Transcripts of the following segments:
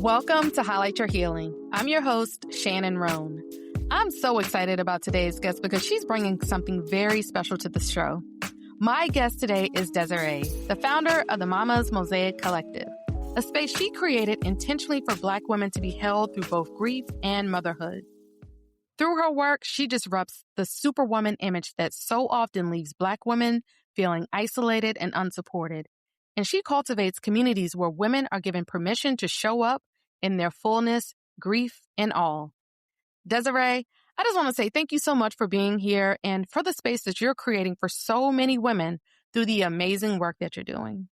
Welcome to Highlight Your Healing. I'm your host, Shannon Roan. I'm so excited about today's guest because she's bringing something very special to the show. My guest today is Desiree, the founder of the Mamas Mosaic Collective, a space she created intentionally for Black women to be held through both grief and motherhood. Through her work, she disrupts the superwoman image that so often leaves Black women feeling isolated and unsupported. And she cultivates communities where women are given permission to show up in their fullness, grief, and all. Desiree, I just want to say thank you so much for being here and for the space that you're creating for so many women through the amazing work that you're doing.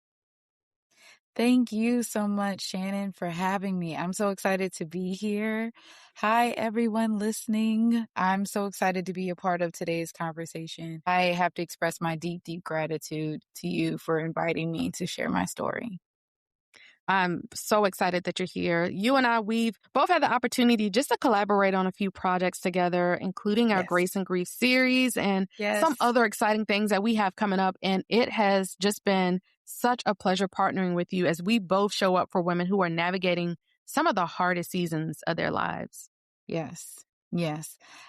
Thank you so much, Shannon, for having me. I'm so excited to be here. Hi, everyone listening. I'm so excited to be a part of today's conversation. I have to express my deep, deep gratitude to you for inviting me to share my story. I'm so excited that you're here. You and I, we've both had the opportunity just to collaborate on a few projects together, including our Grace and Grief series and some other exciting things that we have coming up. And it has just been such a pleasure partnering with you as we both show up for women who are navigating some of the hardest seasons of their lives. Yes.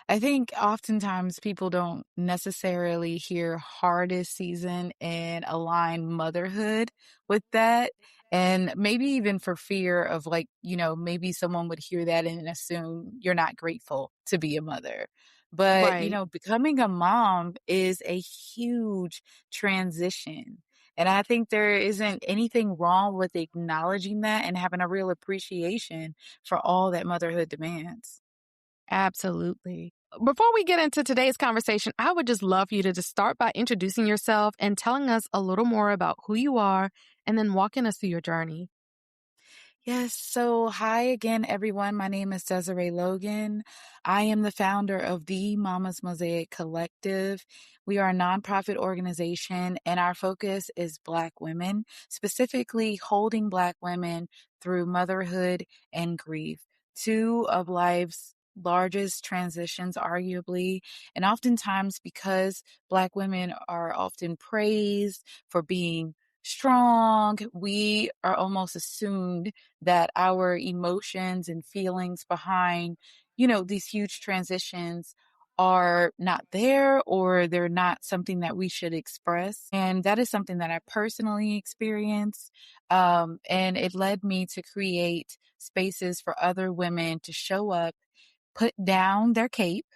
I think oftentimes people don't necessarily hear hardest season and align motherhood with that. And maybe even for fear of maybe someone would hear that and assume you're not grateful to be a mother. But, Right. Becoming a mom is a huge transition. And I think there isn't anything wrong with acknowledging that and having a real appreciation for all that motherhood demands. Absolutely. Before we get into today's conversation, I would just love for you to just start by introducing yourself and telling us a little more about who you are and then walking us through your journey. Yes. So, hi again, everyone. My name is Desiree Logan. I am the founder of the Mamas Mosaic Collective. We are a nonprofit organization, and our focus is Black women, specifically holding Black women through motherhood and grief, two of life's largest transitions, arguably. And oftentimes, because Black women are often praised for being strong, we are almost assumed that our emotions and feelings behind, these huge transitions are not there or they're not something that we should express. And that is something that I personally experienced. And it led me to create spaces for other women to show up, put down their cape,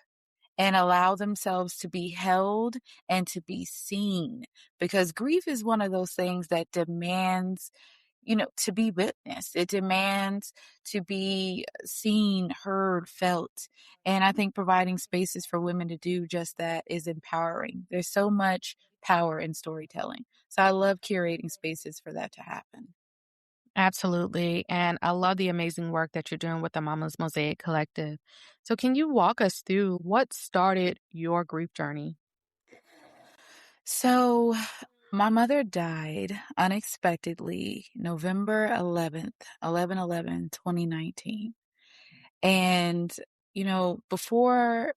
and allow themselves to be held and to be seen. Because grief is one of those things that demands, to be witnessed. It demands to be seen, heard, felt. And I think providing spaces for women to do just that is empowering. There's so much power in storytelling. So I love curating spaces for that to happen. Absolutely. And I love the amazing work that you're doing with the Mamas Mosaic Collective. So can you walk us through what started your grief journey? So my mother died unexpectedly November 11th, 2019. And, before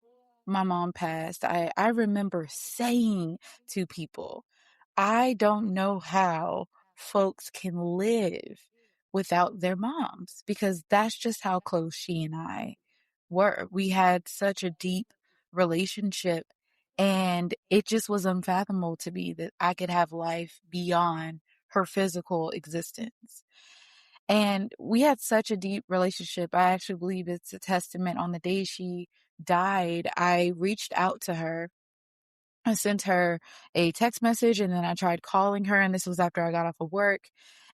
my mom passed, I remember saying to people, I don't know how folks can live without their moms because that's just how close she and I were. We had such a deep relationship, and it just was unfathomable to me that I could have life beyond her physical existence. And we had such a deep relationship. I actually believe it's a testament. On the day she died, I reached out to her. I sent her a text message and then I tried calling her, and this was after I got off of work,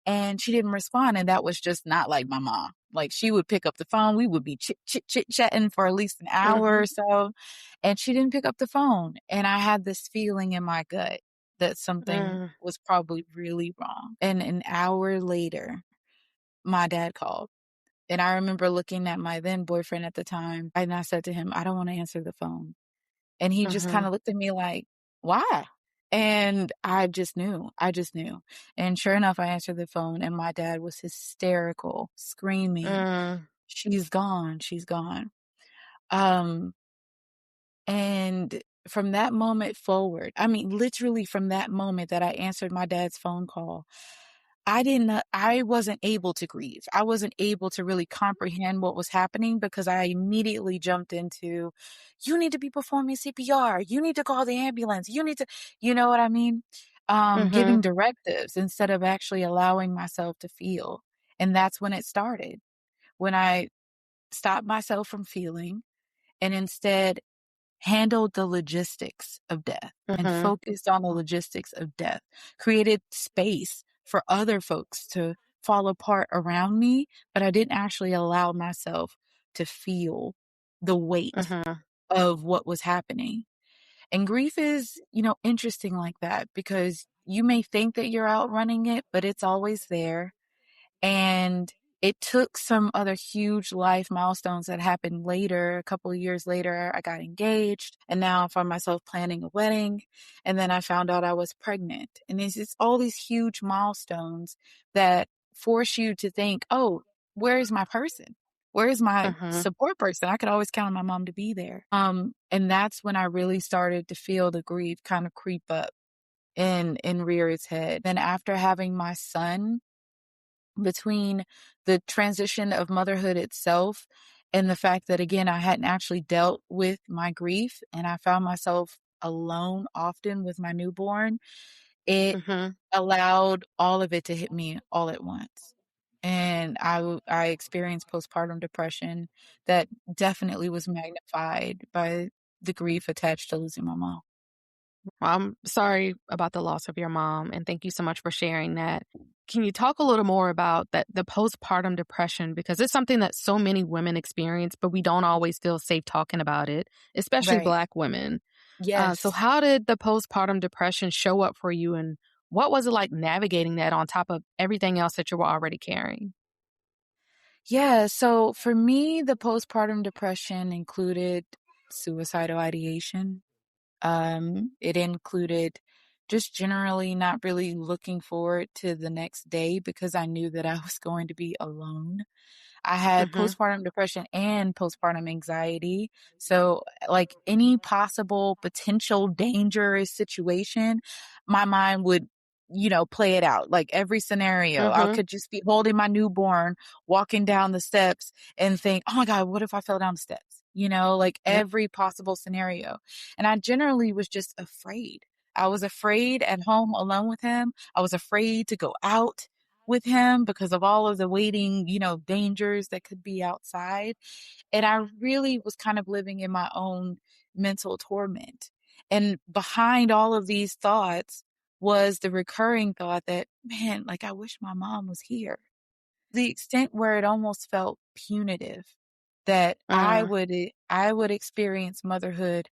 and she didn't respond. And that was just not like my mom. Like, she would pick up the phone. We would be chit-chatting for at least an hour or so, and she didn't pick up the phone. And I had this feeling in my gut that something was probably really wrong. And an hour later, my dad called. And I remember looking at my then boyfriend at the time, and I said to him, I don't want to answer the phone. And he just kind of looked at me like, why? And I just knew. And sure enough, I answered the phone and my dad was hysterical, screaming, she's gone, she's gone. And from that moment forward, I mean, literally from that moment that I answered my dad's phone call, I wasn't able to grieve. I wasn't able to really comprehend what was happening because I immediately jumped into, you need to be performing CPR. You need to call the ambulance. You need to, you know what I mean? Giving Mhm. directives instead of actually allowing myself to feel. And that's when it started. When I stopped myself from feeling and instead handled the logistics of death and Mhm. focused on the logistics of death, created space for other folks to fall apart around me, but I didn't actually allow myself to feel the weight Mhm. of what was happening. And grief is, interesting like that because you may think that you're outrunning it, but it's always there. And it took some other huge life milestones that happened later. A couple of years later, I got engaged, and now I find myself planning a wedding. And then I found out I was pregnant. And it's just all these huge milestones that force you to think, oh, where's my person? Where's my Mhm. support person? I could always count on my mom to be there. And that's when I really started to feel the grief kind of creep up and rear its head. Then after having my son, between the transition of motherhood itself and the fact that, again, I hadn't actually dealt with my grief and I found myself alone often with my newborn, it Mhm. allowed all of it to hit me all at once. And I experienced postpartum depression that definitely was magnified by the grief attached to losing my mom. Well, I'm sorry about the loss of your mom, and thank you so much for sharing that. Can you talk a little more about that the postpartum depression because it's something that so many women experience, but we don't always feel safe talking about it, especially Right. Black women. So, Yes. how did the postpartum depression show up for you, and what was it like navigating that on top of everything else that you were already carrying? Yeah, so for me, the postpartum depression included suicidal ideation. It included just generally not really looking forward to the next day because I knew that I was going to be alone. I had Mhm. postpartum depression and postpartum anxiety. So, like any possible potential dangerous situation, my mind would, play it out. Like every scenario, I Mhm. could just be holding my newborn, walking down the steps and think, oh my God, what if I fell down the steps? Like Yeah. every possible scenario. And I generally was just afraid. I was afraid at home alone with him. I was afraid to go out with him because of all of the waiting, dangers that could be outside. And I really was kind of living in my own mental torment. And behind all of these thoughts was the recurring thought that, man, like I wish my mom was here. The extent where it almost felt punitive that Mm. I would experience motherhood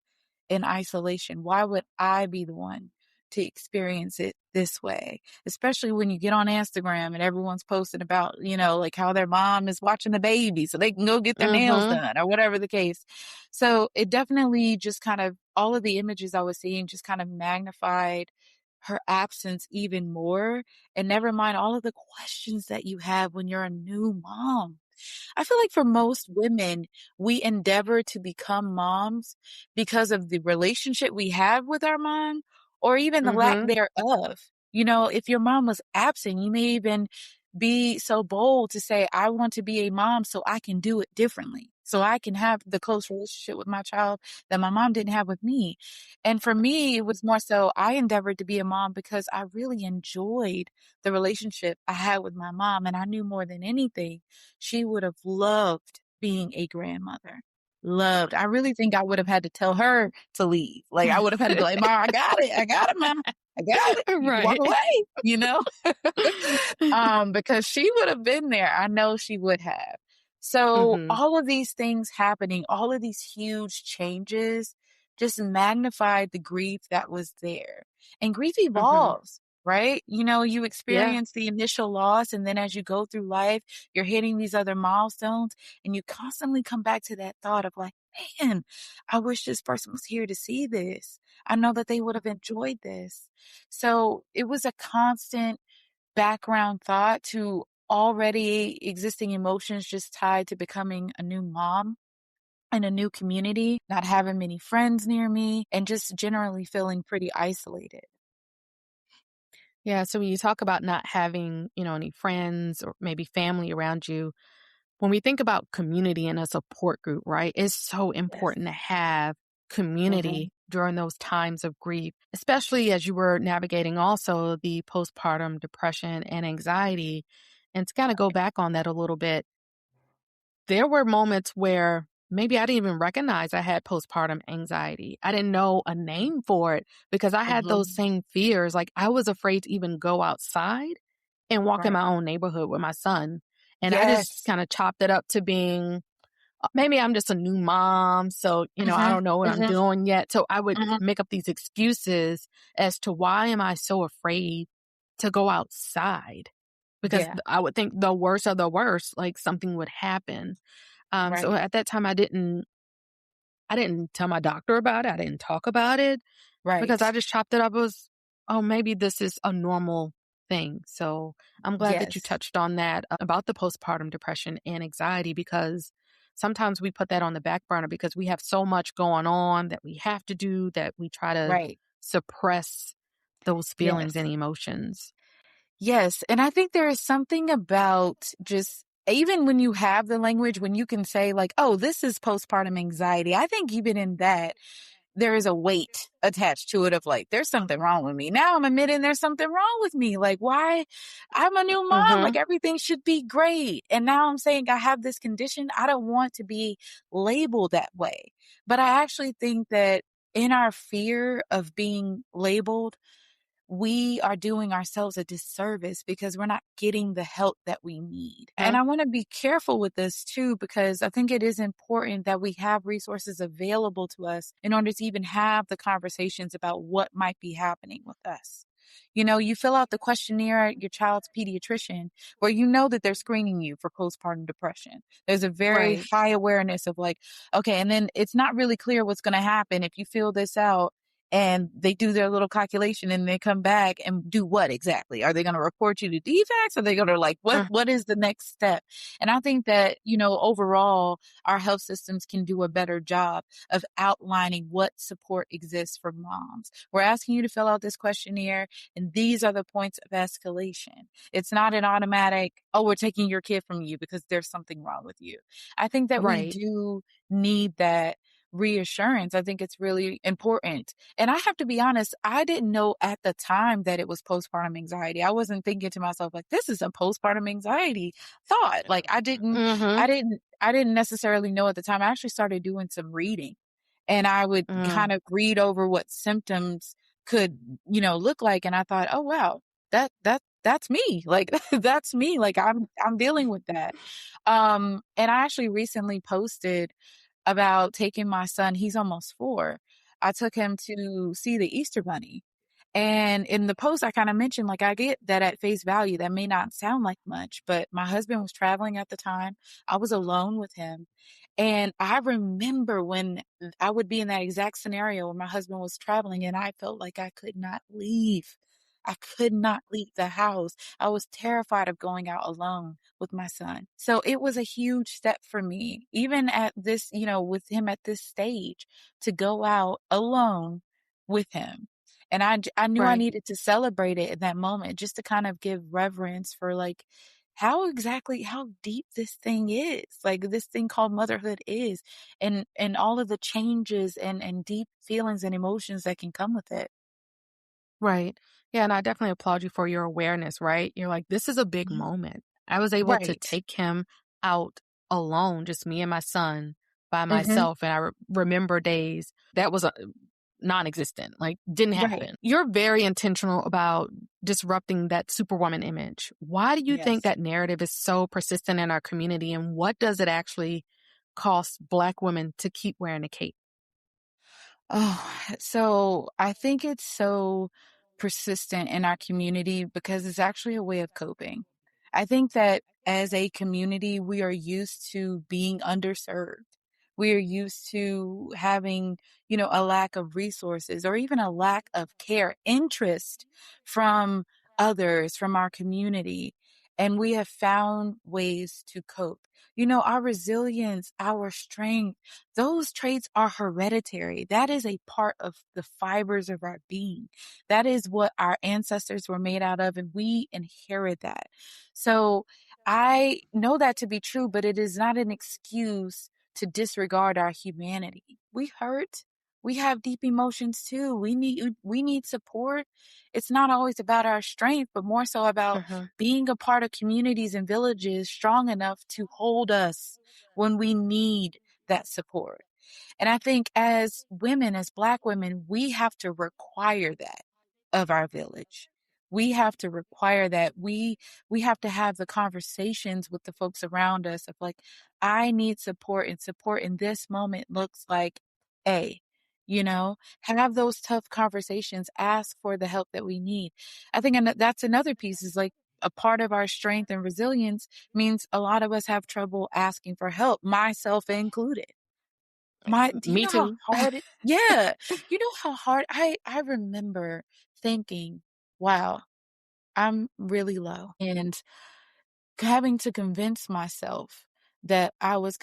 in isolation. Why would I be the one to experience it this way? Especially when you get on Instagram and everyone's posting about, like how their mom is watching the baby so they can go get their nails Mhm. done or whatever the case. So it definitely just kind of all of the images I was seeing just kind of magnified her absence even more. And never mind all of the questions that you have when you're a new mom. I feel like for most women, we endeavor to become moms because of the relationship we have with our mom or even the lack Mhm. thereof. If your mom was absent, you may even be so bold to say, I want to be a mom so I can do it differently. So I can have the close relationship with my child that my mom didn't have with me. And for me, it was more so I endeavored to be a mom because I really enjoyed the relationship I had with my mom. And I knew more than anything, she would have loved being a grandmother. Loved. I really think I would have had to tell her to leave. Like I would have had to be like, "Mom, I got it. I got it, Mom. I got it. You can walk Right. away." Because she would have been there. I know she would have. So Mhm. all of these things happening, all of these huge changes just magnified the grief that was there. And grief Mhm. evolves, right? You Yeah. experience the initial loss, and then as you go through life, you're hitting these other milestones, and you constantly come back to that thought of like, man, I wish this person was here to see this. I know that they would have enjoyed this. So it was a constant background thought to already existing emotions just tied to becoming a new mom in a new community, not having many friends near me, and just generally feeling pretty isolated. Yeah, so when you talk about not having, any friends or maybe family around you, when we think about community and a support group, right? It's so Yes. important to have Mhm. community during those times of grief, especially as you were navigating also the postpartum depression and anxiety. And to kind of go back on that a little bit, there were moments where maybe I didn't even recognize I had postpartum anxiety. I didn't know a name for it because I had those Mhm. same fears. Like I was afraid to even go outside and walk in Right. my own neighborhood with my son. And I just Yes. kind of chopped it up to being maybe I'm just a new mom. So, I Mhm. don't know what I'm Mhm. doing yet. So I would Mhm. make up these excuses as to why am I so afraid to go outside? Because Yeah. I would think the worst of the worst, like something would happen. So Right. at that time, I didn't tell my doctor about it. I didn't talk about it because I Right. just chopped it up as, oh, maybe this is a normal thing. So I'm glad that you Yes. touched on that about the postpartum depression and anxiety because sometimes we put that on the back burner because we have so much going on that we have to do that we try to Right. suppress those feelings Yes. and emotions. Yes. And I think there is something about just even when you have the language, when you can say, like, oh, this is postpartum anxiety, I think even in that, there is a weight attached to it of like, there's something wrong with me. Now I'm admitting there's something wrong with me. Like, why? I'm a new mom. Mm-hmm. Like, everything should be great. And now I'm saying I have this condition. I don't want to be labeled that way. But I actually think that in our fear of being labeled, we are doing ourselves a disservice because we're not getting the help that we need. And I want to be careful with this too, because I think it is important that we have resources available to us in order to even have the conversations about what might be happening with us. You know, you fill out the questionnaire at your child's pediatrician where you know that they're screening you for postpartum depression. There's a very Right. high awareness of like, okay, and then it's not really clear what's going to happen if you fill this out and they do their little calculation and they come back and do what exactly? Are they going to report you to defects? Are they going to like, what is the next step? And I think that, you know, overall, our health systems can do a better job of outlining what support exists for moms. We're asking you to fill out this questionnaire, and these are the points of escalation. It's not an automatic, oh, we're taking your kid from you because there's something wrong with you. I think that we Right. do need that reassurance. I think it's really important. And I have to be honest, I didn't know at the time that it was postpartum anxiety. I wasn't thinking to myself like this is a postpartum anxiety thought. Like Mm-hmm. I didn't necessarily know at the time. I actually started doing some reading and I would Mm. kind of read over what symptoms could, you know, look like and I thought, "Oh wow, that's me. Like that's me. Like I'm dealing with that." And I actually recently posted about taking my son, he's almost 4. I took him to see the Easter Bunny. And in the post, I kind of mentioned, like, I get that at face value, that may not sound like much, but my husband was traveling at the time. I was alone with him. And I remember when I would be in that exact scenario where my husband was traveling and I felt like I could not leave. I could not leave the house. I was terrified of going out alone with my son. So it was a huge step for me, even at this, you know, with him at this stage, to go out alone with him. And I knew I Right. needed to celebrate it in that moment just to kind of give reverence for like how deep this thing is, like this thing called motherhood is, and all of the changes and deep feelings and emotions that can come with it. Right. Yeah, and I definitely applaud you for your awareness, right? You're like, this is a big Mhm. moment. I was able to Right. take him out alone, just me and my son by Mhm. myself. And remember days that was non-existent, like didn't Right. happen. You're very intentional about disrupting that superwoman image. Why do you think Yes. that narrative is so persistent in our community? And what does it actually cost Black women to keep wearing a cape? Oh, so I think it's so persistent in our community because it's actually a way of coping. I think that as a community, we are used to being underserved. We are used to having, you know, a lack of resources or even a lack of care, interest from others, from our community. and we have found ways to cope. You know, our resilience, our strength, those traits are hereditary. That is a part of the fibers of our being. That is what our ancestors were made out of, and we inherit that. So I know that to be true, but it is not an excuse to disregard our humanity. We hurt. We have deep emotions too. We need support. It's not always about our strength, but more so about Mhm. being a part of communities and villages strong enough to hold us when we need that support. And I think as women, as Black women, we have to require that of our village. We have to require that. We have to have the conversations with the folks around us of like, I need support, and support in this moment looks like A. You know, have those tough conversations, ask for the help that we need. I think that's another piece is like a part of our strength and resilience means a lot of us have trouble asking for help, myself included. Do you Me know how too. hard it Yeah. You know how hard I remember thinking, "Wow, I'm really low," and having to convince myself that I was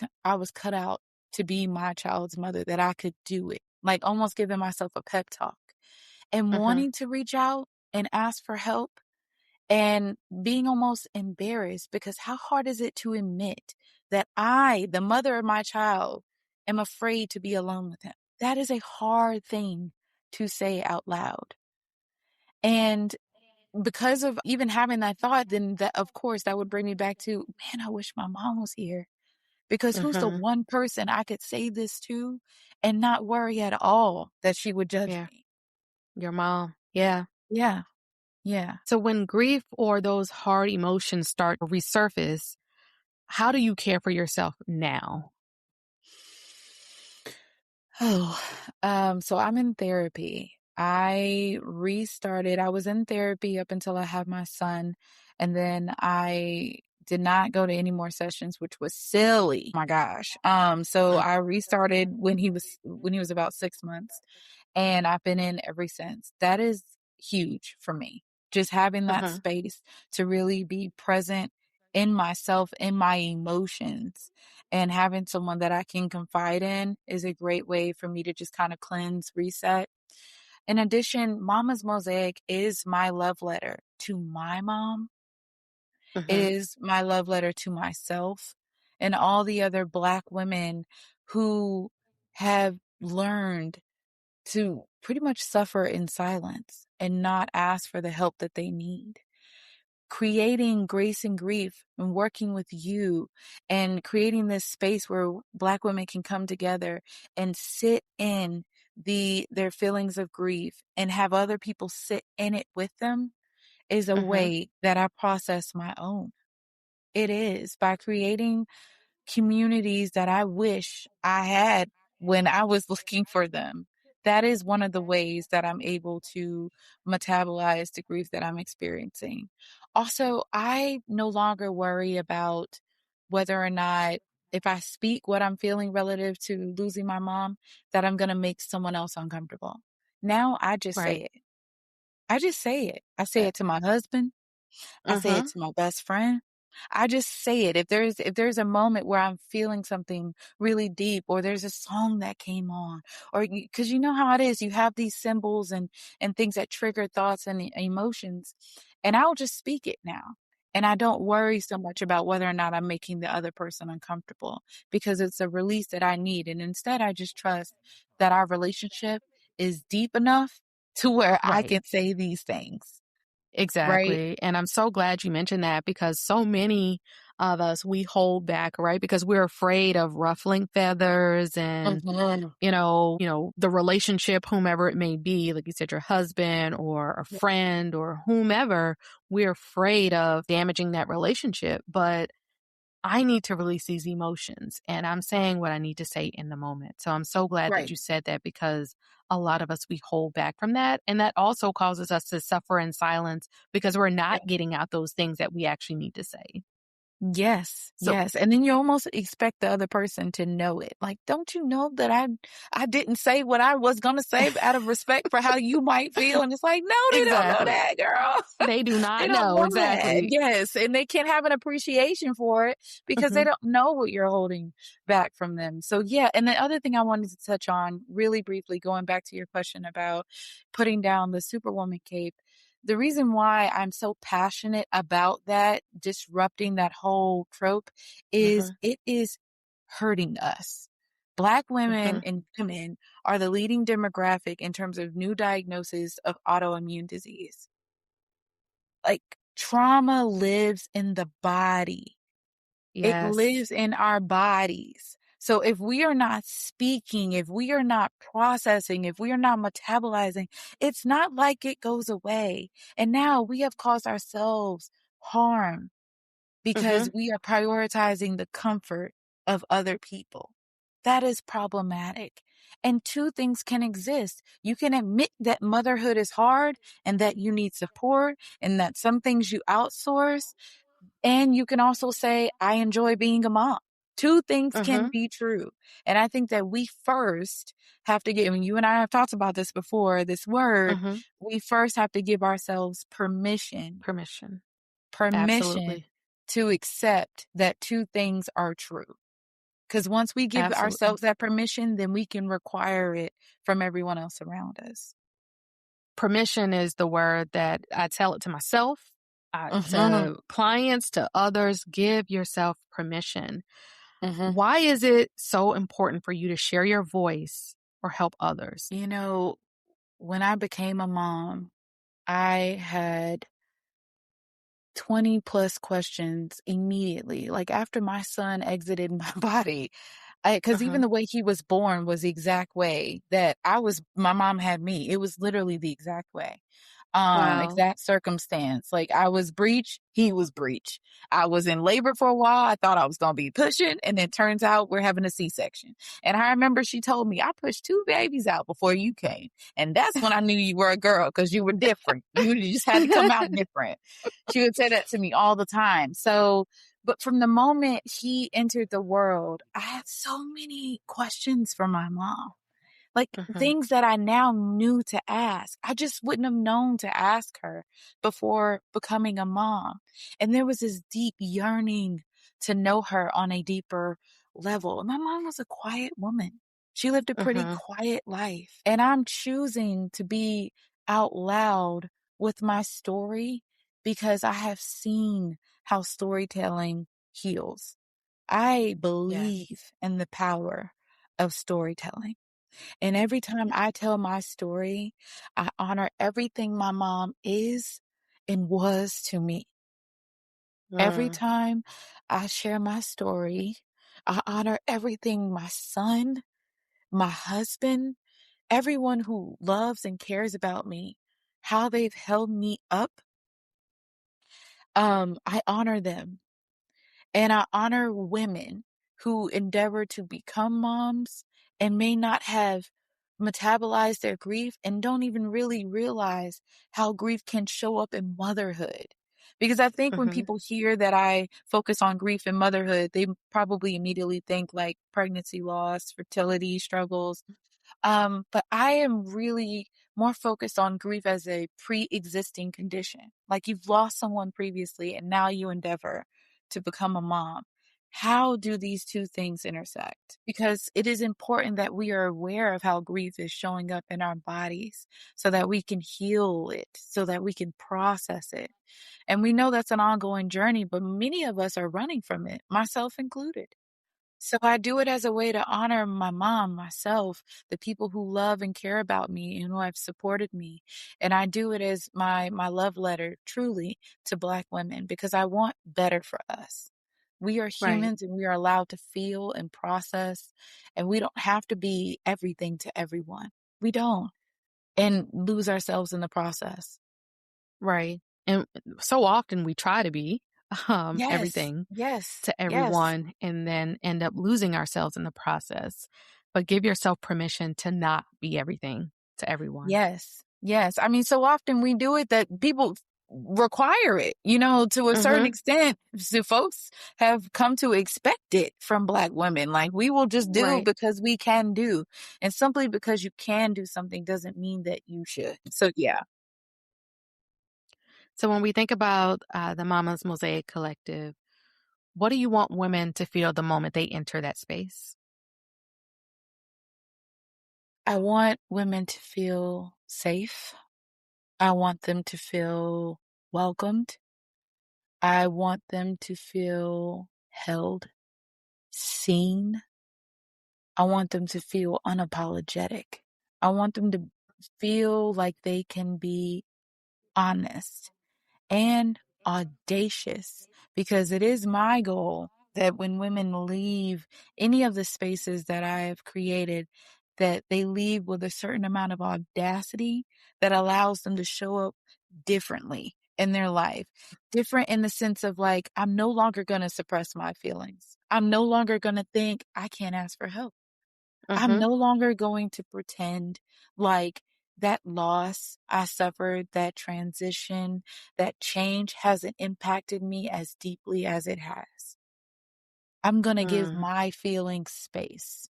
cut out to be my child's mother, that I could do it, like, almost giving myself a pep talk, and Mhm. wanting to reach out and ask for help, and being almost embarrassed because how hard is it to admit that I, the mother of my child, am afraid to be alone with him? That is a hard thing to say out loud. And because of even having that thought, then that, of course, that would bring me back to, man, I wish my mom was here. Because who's the Mhm. one person I could say this to and not worry at all that she would judge Yeah. me? Your mom. Yeah. Yeah. Yeah. So when grief or those hard emotions start to resurface, how do you care for yourself now? Oh, so I'm in therapy. I was in therapy up until I had my son, and then I did not go to any more sessions, which was silly. My gosh. So I restarted when he was about 6 months, and I've been in ever since. That is huge for me. Just having that Mhm. space to really be present in myself, in my emotions, and having someone that I can confide in is a great way for me to just kind of cleanse, reset. In addition, Mama's Mosaic is my love letter to my mom. It Mhm. is my love letter to myself and all the other Black women who have learned to pretty much suffer in silence and not ask for the help that they need. Creating Grace and Grief and working with you and creating this space where Black women can come together and sit in their feelings of grief and have other people sit in it with them is a Mhm. way that I process my own. It is by creating communities that I wish I had when I was looking for them. That is one of the ways that I'm able to metabolize the grief that I'm experiencing. Also, I no longer worry about whether or not if I speak what I'm feeling relative to losing my mom, that I'm going to make someone else uncomfortable. Now I just say Right. it. I just say it. I say Uh, it to my husband. I say it mhm. to my best friend. I just say it. If there's a moment where I'm feeling something really deep, or there's a song that came on, or because you know how it is, you have these symbols and things that trigger thoughts and emotions, and I'll just speak it now. And I don't worry so much about whether or not I'm making the other person uncomfortable because it's a release that I need. And instead, I just trust that our relationship is deep enough to where I Right. can say these things, right? Exactly. And I'm so glad you mentioned that because so many of us, we hold back, right? Because we're afraid of ruffling feathers and, Mhm. the relationship, whomever it may be, like you said, your husband or a friend or whomever, we're afraid of damaging that relationship. But I need to release these emotions and I'm saying what I need to say in the moment. So I'm so glad that Right. you said that because a lot of us, we hold back from that. And that also causes us to suffer in silence because we're not getting out those things that we actually need to say. Yes, So, yes, and then you almost expect the other person to know it. Like, "Don't you know that I didn't say what I was gonna say out of respect for how you might feel?" And it's like, "No, they don't know exactly. that, girl." They do They not don't know know that. exactly. Yes, and they can't have an appreciation for it because they Hmm. don't know what you're holding back from them. So, yeah, and the other thing I wanted to touch on really briefly, going back to your question about putting down the superwoman cape, the reason why I'm so passionate about that, disrupting that whole trope, is Hmm. it is hurting us. Black women Hmm. and women are the leading demographic in terms of new diagnoses of autoimmune disease. Like, trauma lives in the body. It Yes. lives in our bodies. So if we are not speaking, if we are not processing, if we are not metabolizing, it's not like it goes away. And now we have caused ourselves harm Hmm. because we are prioritizing the comfort of other people. That is problematic. And two things can exist. You can admit that motherhood is hard and that you need support and that some things you outsource. And you can also say, I enjoy being a mom. Two things can Hmm. be true. And I think that we first have to get, I mean, you and I have talked about this before, this word, Hmm. we first have to give ourselves Permission. permission Absolutely. to accept that two things are true. Because once we give Absolutely. ourselves that permission, then we can require it from everyone else around us. Permission is the word that I tell it to myself, Mhm, to clients, to others. Give yourself permission. mhm. Why is it so important for you to share your voice or help others? You know, when I became a mom, I had 20 plus questions immediately. Like after my son exited my body, because even Uh-huh. the way he was born was the exact way that my mom had me. It was literally the exact way. Wow. Exact circumstance. Like I was breech, he was breech. I was in labor for a while. I thought I was going to be pushing, and it turns out we're having a C-section. And I remember she told me, I pushed two babies out before you came. And that's when I knew you were a girl because you were different. You just had to come out different. She would say that to me all the time. So, but from the moment he entered the world, I had so many questions for my mom. Like Uh-huh. things that I now knew to ask. I just wouldn't have known to ask her before becoming a mom. And there was this deep yearning to know her on a deeper level. And my mom was a quiet woman. She lived a pretty Uh-huh. quiet life. And I'm choosing to be out loud with my story because I have seen how storytelling heals. I believe Yes. in the power of storytelling. And every time I tell my story, I honor everything my mom is and was to me. Every Mm. time I share my story, I honor everything my son, my husband, everyone who loves and cares about me, how they've held me up. I honor them. And I honor women who endeavor to become moms and may not have metabolized their grief and don't even really realize how grief can show up in motherhood. Because I think when Uh-huh. people hear that I focus on grief and motherhood, they probably immediately think like pregnancy loss, fertility struggles, but I am really more focused on grief as a pre-existing condition. Like you've lost someone previously and now you endeavor to become a mom. How do these two things intersect? Because it is important that we are aware of how grief is showing up in our bodies so that we can heal it, so that we can process it. And we know that's an ongoing journey, but many of us are running from it, myself included. So I do it as a way to honor my mom, myself, the people who love and care about me and who have supported me. And I do it as my love letter truly to Black women because I want better for us. We are Right. humans and we are allowed to feel and process, and we don't have to be everything to everyone. We don't, and lose ourselves in the process. Right. And so often we try to be Yes, everything yes, to yes. everyone and then end up losing ourselves in the process. But give yourself permission to not be everything to everyone. Yes. Yes. I mean, so often we do it that people require it, to a certain Mhm. extent. So folks have come to expect it from Black women. Like, we will just do Right. because we can do. And simply because you can do something doesn't mean that you should. So, yeah. So when we think about the Mamas Mosaic Collective, what do you want women to feel the moment they enter that space? I want women to feel safe. I want them to feel welcomed. I want them to feel held, seen. I want them to feel unapologetic. I want them to feel like they can be honest and audacious, because it is my goal that when women leave any of the spaces that I have created, that they leave with a certain amount of audacity that allows them to show up differently in their life. Different in the sense of, like, I'm no longer going to suppress my feelings. I'm no longer going to think I can't ask for help. I'm Mhm. no longer going to pretend like that loss I suffered, that transition, that change hasn't impacted me as deeply as it has. I'm going to give Mm. my feelings space.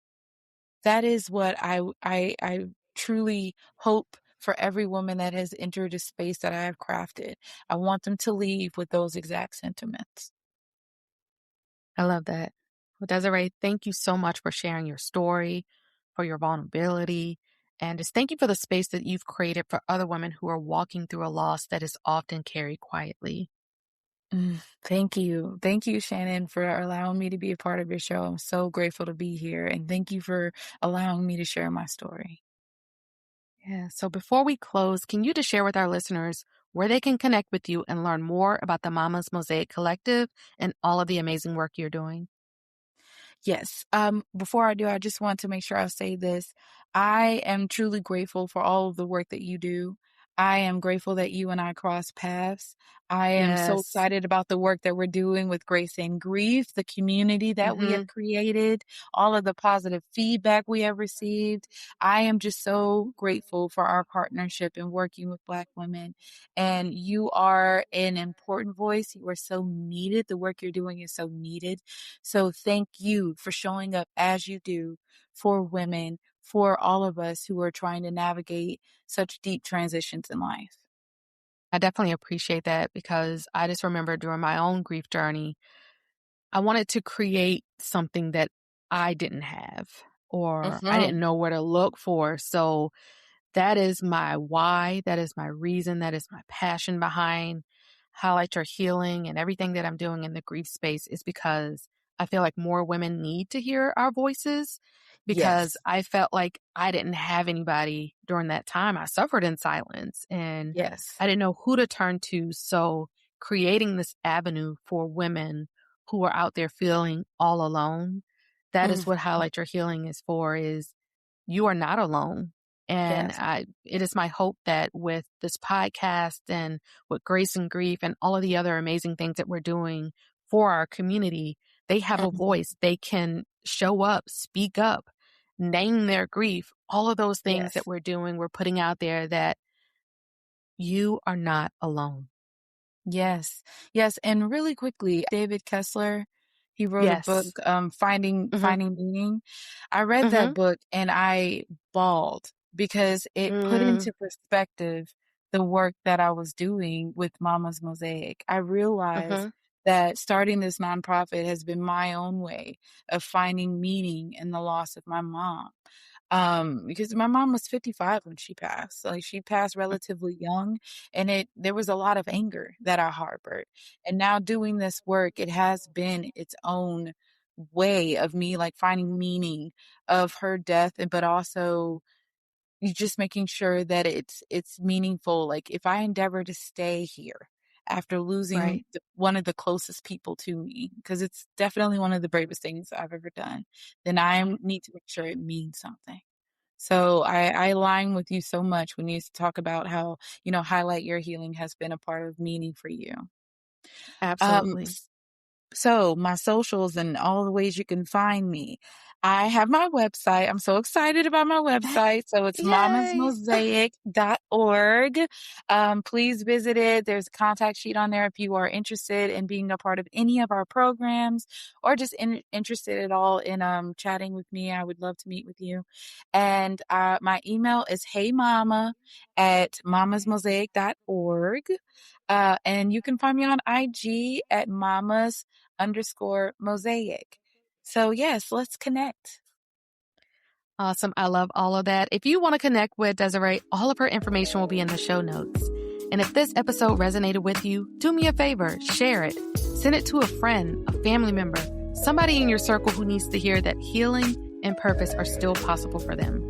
That is what I truly hope for every woman that has entered a space that I have crafted. I want them to leave with those exact sentiments. I love that. Well, Desiree, thank you so much for sharing your story, for your vulnerability, and just thank you for the space that you've created for other women who are walking through a loss that is often carried quietly. Thank you. Thank you, Shannon, for allowing me to be a part of your show. I'm so grateful to be here. And thank you for allowing me to share my story. Yeah. So before we close, can you just share with our listeners where they can connect with you and learn more about the Mamas Mosaic Collective and all of the amazing work you're doing? Yes. Before I do, I just want to make sure I say this. I am truly grateful for all of the work that you do. I am grateful that you and I cross paths. I am so Yes. excited about the work that we're doing with Grace and Grief, the community that we have Mm-hmm. created, all of the positive feedback we have received. I am just so grateful for our partnership in working with Black women. And you are an important voice. You are so needed. The work you're doing is so needed. So thank you for showing up as you do for women, for all of us who are trying to navigate such deep transitions in life. I definitely appreciate that because I just remember during my own grief journey, I wanted to create something that I didn't have or I didn't Mhm. know where to look for. So that is my why. That is my reason. That is my passion behind Highlight Your Healing and everything that I'm doing in the grief space is because I feel like more women need to hear our voices because Yes. I felt like I didn't have anybody during that time. I suffered in silence and Yes. I didn't know who to turn to. So creating this avenue for women who are out there feeling all alone, that is Mhm. what Highlight Your Healing is for, is you are not alone. And Yes. it is my hope that with this podcast and with Grace and Grief and all of the other amazing things that we're doing for our community, they have a Mhm. voice. They can show up, speak up, name their grief. All of those things that Yes. we're doing, we're putting out there that you are not alone. Yes. Yes, and really quickly, David Kessler, he wrote a book, Yes. Hmm. Finding Meaning. I read that Hmm. book and I bawled because it put Mm. into perspective the work that I was doing with Mama's Mosaic. I realized Hmm. that starting this nonprofit has been my own way of finding meaning in the loss of my mom. Because my mom was 55 when she passed. Like, she passed relatively young, and there was a lot of anger that I harbored. And now doing this work, it has been its own way of me, like, finding meaning of her death, but also you just making sure that it's meaningful. Like, if I endeavor to stay here after losing Right. one of the closest people to me, because it's definitely one of the bravest things I've ever done, then need to make sure it means something. So I align with you so much when you talk about how, Highlight Your Healing has been a part of meaning for you. Um, Absolutely. s- so my socials and all the ways you can find me. I have my website. I'm so excited about my website. So it's Yay! mamasmosaic.org. Please visit it. There's a contact sheet on there if you are interested in being a part of any of our programs or just interested at all in chatting with me. I would love to meet with you. And my email is heymama@mamasmosaic.org. And you can find me on IG at mamas_mosaic. So yes, let's connect. Awesome. I love all of that. If you want to connect with Desiree, all of her information will be in the show notes. And if this episode resonated with you, do me a favor, share it. Send it to a friend, a family member, somebody in your circle who needs to hear that healing and purpose are still possible for them.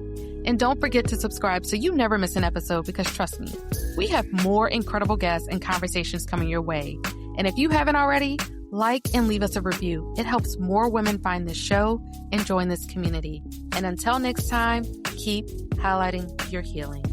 And don't forget to subscribe so you never miss an episode, because trust me, we have more incredible guests and conversations coming your way. And if you haven't already, like and leave us a review. It helps more women find this show and join this community. And until next time, keep highlighting your healing.